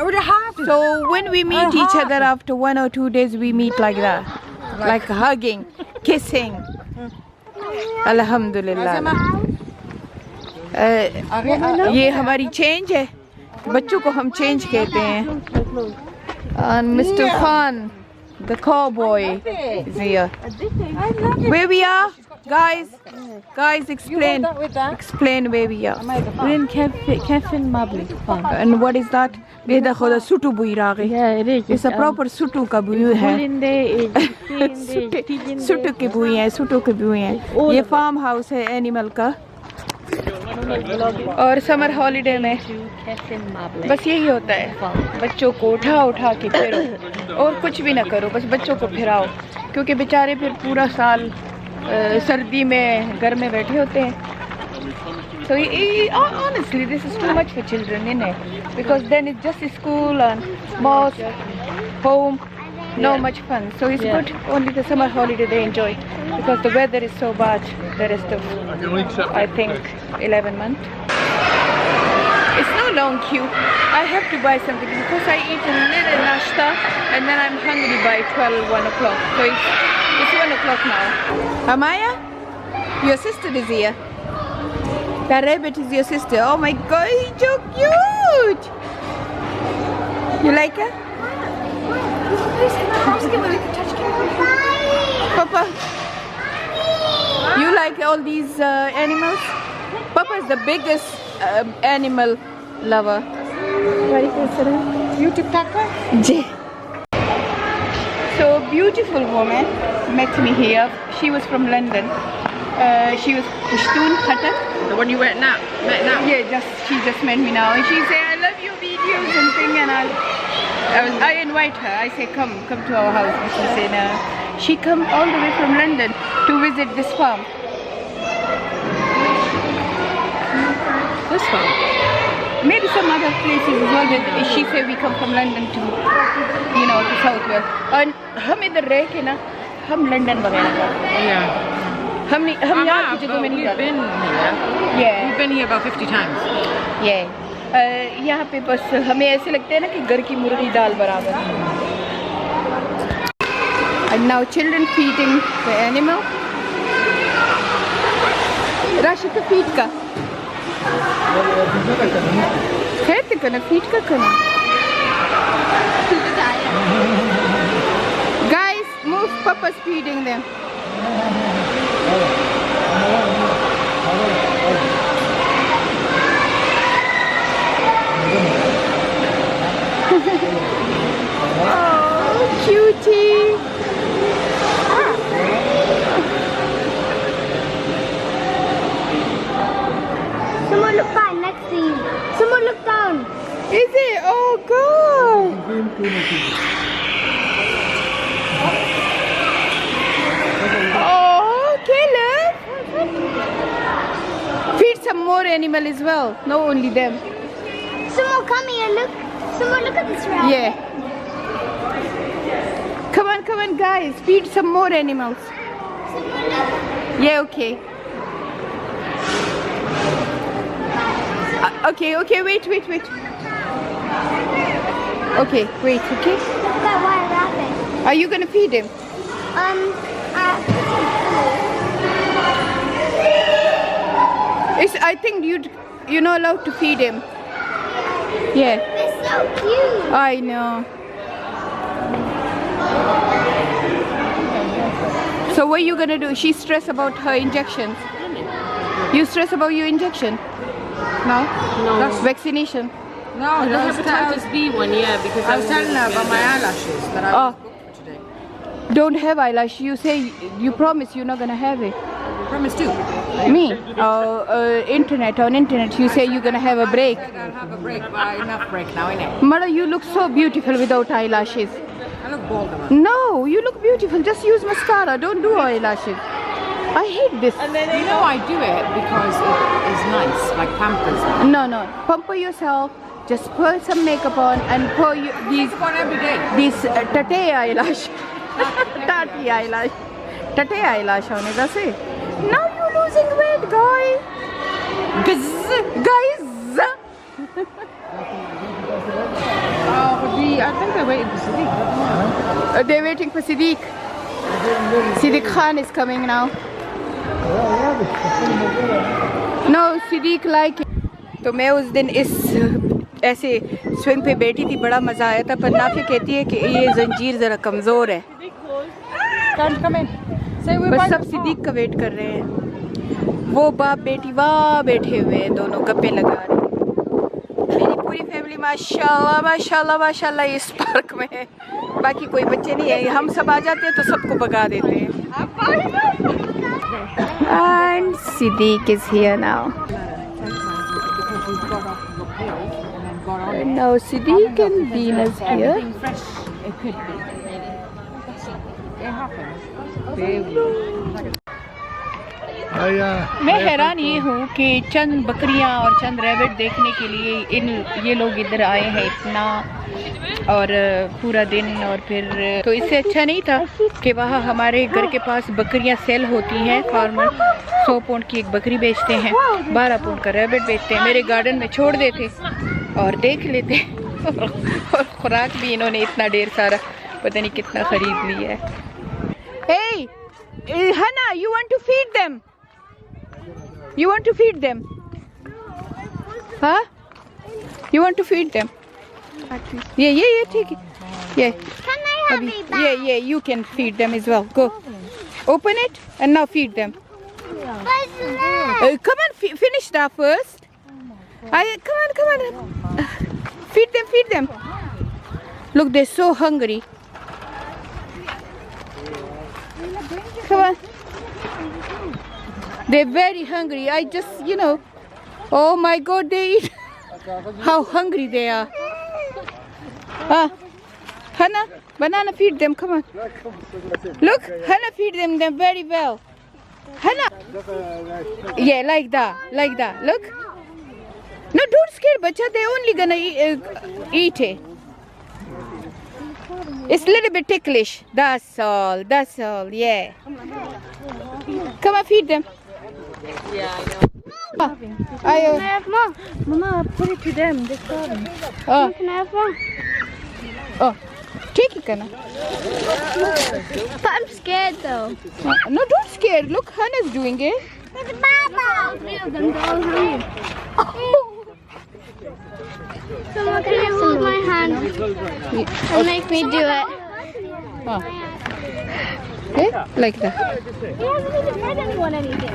would have to. So when we meet each other after 1 or 2 days, we meet like that, like hugging, kissing. Alhamdulillah. ये हमारी change है, बच्चों को हम change कहते हैं. And Mr. Khan, the cowboy, is here. Where we are, guys? Guys, explain where we are. We're in Caffin Mabli. And what is that? Beda khoda sutu bui rage. Yeah, it is. It's a proper sutu ka bui hai. Sutu ki bui hai, sutu ki bui hai. ये farm house है animal का. और summer holiday में बस यही होता है, बच्चों को उठा उठा के फिरो और कुछ भी ना करो, बस बच्चों को फिराओ, क्योंकि बेचारे फिर पूरा साल सर्दी में घर में बैठे होते हैं. So honestly, this is too much for children, isn't it? Because then it's just school and mosque, home, no much fun. So it's good. Only the summer holiday they enjoy, because the weather is so bad. The rest of, I think, 11 months. It's no long queue. I have to buy something because I eat a little nashta and then I'm hungry by 12, 1 o'clock. So it's 1 o'clock now. Amaya, your sister is here. That rabbit is your sister. Oh my God, he's so cute. You like her? Papa, you like all these animals? Papa is the biggest animal lover. You TikToker? So a beautiful woman met me here. She was from London. She was Pushtun Khatak. The one you met now? Yeah, she just met me now, and she said, "I love your videos and thing." And I invite her. I say, "Come to our house." And she said, "No." She come all the way from London to visit this farm. This farm? Maybe some other places as well, but she said we come from London to, to Southwell. And हम इधर रह के ना, हम London वगैरह का. Yeah. हम यहाँ की जगह में नहीं been here. Yeah. We've been here about 50 times. Yeah. यहाँ पे बस हमें ऐसे लगता है ना कि घर की मुर्गी दाल बराबर. And now children feeding the animal. Rashid का feed का. कहते करना feed का करना. Guys, move. Papa's feeding them. Oh, cutie. Someone look down next to you. Someone look down. Is it? Oh, God. Oh, Caleb. Feed some more animal as well. Not only them. Someone come here, look. Someone look at this rabbit. Yeah. Come on, guys. Feed some more animals. Someone look. Yeah, okay. Okay, wait. Okay, wait, okay? Look at that white rabbit. Are you gonna feed him? I think you're not allowed to feed him. Yeah. It's so cute. I know. So what are you gonna do? She's stressed about her injections. You stress about your injection? No? No. Vaccination? No, the hepatitis B one, yeah, because I was telling her about my eyelashes that I was booked for today. Don't have eyelash. You say you promise you're not gonna have it. Promise too. Me? On internet you say you're gonna have a break. I'll have a break, but enough break now, innit? Mother, you look so beautiful without eyelashes. I look bald enough. No, you look beautiful. Just use mascara. Don't do eyelashes. I hate this. And then you know I do it because it is nice, like pampers. No. Pamper yourself. Just put some makeup on and put these on every day. These tate eyelash. Tati eyelash. Tate eyelash on it. That's it. Now you're losing weight, guys. Guys. I think they're waiting for Sadiq. They're waiting for Sadiq. Sadiq Khan is coming now. No, Sadiq like it. तो मैं उस दिन इस ऐसे swing पे बैठी थी, बड़ा मज़ा आया था, पर नाफिया कहती है कि ये जंजीर ज़रा कमज़ोर है। बस सब सिद्दीक का वेट कर रहे हैं। वो बाप बेटी वहाँ बैठे हुए हैं, दोनों गप्पे लगा रहे हैं। मेरी पूरी फैमिली माशाल्लाह माशाल्लाह माशाल्लाह इस पार्क में है। बाकी कोई बच्चे नहीं है, हम सब आ जाते हैं तो सबको भगा देते हैं। And Sadiq is here now. Now Sadiq and Dina's here. It could be. It happens. मैं हैरान ये हूँ कि चंद बकरियाँ और चंद रैबिट देखने के लिए ये लोग इधर आए हैं इतना, और पूरा दिन, और फिर तो इससे अच्छा नहीं था कि वहाँ हमारे घर के पास बकरियाँ सेल होती हैं। फार्मर 100 पाउंड की एक बकरी बेचते हैं, 12 पाउंड का रैबिट बेचते हैं, मेरे गार्डन में छोड़ देते और देख लेते। और खुराक भी इन्होंने इतना ढेर सारा पता नहीं कितना खरीद लिया है। Hey, Hannah, you want to feed them? You want to feed them? Huh? You want to feed them? Yeah, ठीक है. Yeah. Can I have it back? Yeah, you can feed them as well. Go. Open it and now feed them. What's left? Come on, finish that first. Come on. Feed them. Look, they're so hungry. Come on. They're very hungry. I just, oh my God, they eat. How hungry they are. Hannah, banana, feed them. Come on. Look, Hannah, feed them very well. Hannah. Yeah, like that. Look. No, don't scare, bacha. They're only gonna eat it. It's a little bit ticklish. That's all. Yeah. Come on, feed them. Yeah, I know. Can I have more? Mama, put it to them. They're starving. Can I have more? Take it, Kana. But I'm scared though. No, don't scare. Look, Hannah's doing it. There's a Baba. 3 of them, they're all hungry. Someone can you hold my hand and make me do it? Okay, like that. He hasn't even fed anyone anything.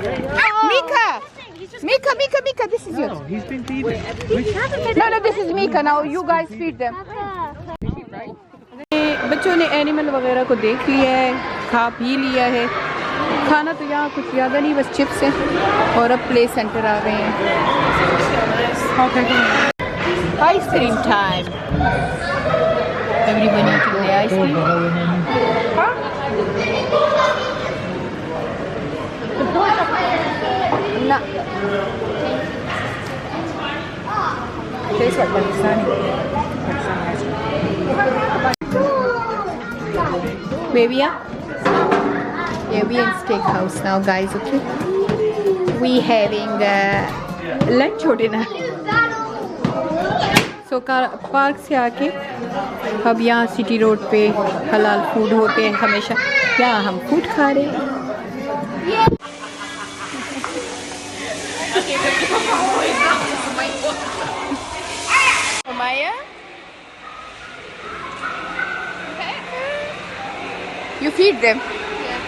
Mika, this is yours. He's been feeding. No, this is Mika. Now you guys feed them. बच्चों ने animal वगैरह को देख लिया है, खा P लिया है। खाना तो यहाँ कुछ ज़्यादा नहीं, बस चिप्स हैं, और अब प्ले सेंटर आ गए हैं। Ice cream time. Everybody eating the ice cream. No. Tastes like Pakistani. Where we are? Yeah, we in steakhouse now, guys. Okay. We having lunch or dinner. So park से आके अब यहाँ city road पे हलाल food होते हैं हमेशा, यहाँ हम फूड खा रहे हैं। Maya? You feed them? Yeah.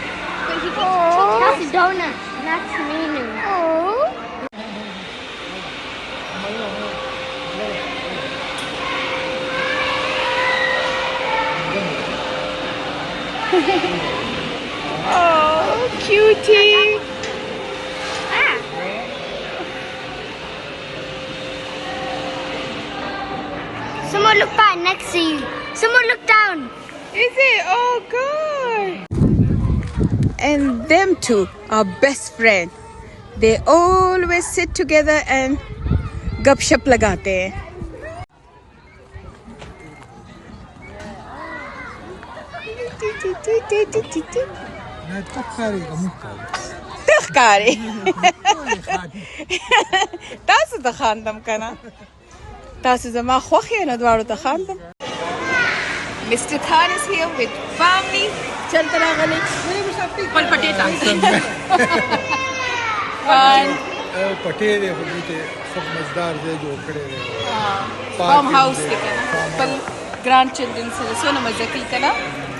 But he gets a donut. That's mean. Oh, cutie. Someone look back next to you. Someone look down. Is it? Oh, good. And them two are best friends. They always sit together and gupshup lagate hain. تخكاري تاسو د خاندم کنه تاسو زما خوخه نه دواړو ته خاندم Mr. Khan is here with family. चल तरा गले पल पटेटा पटेरे बगीचे सब मजेदार दे जो खड़े रहे फार्म हाउस के ना पल ग्रैंड चिल्ड्रन से सोना मजा की तना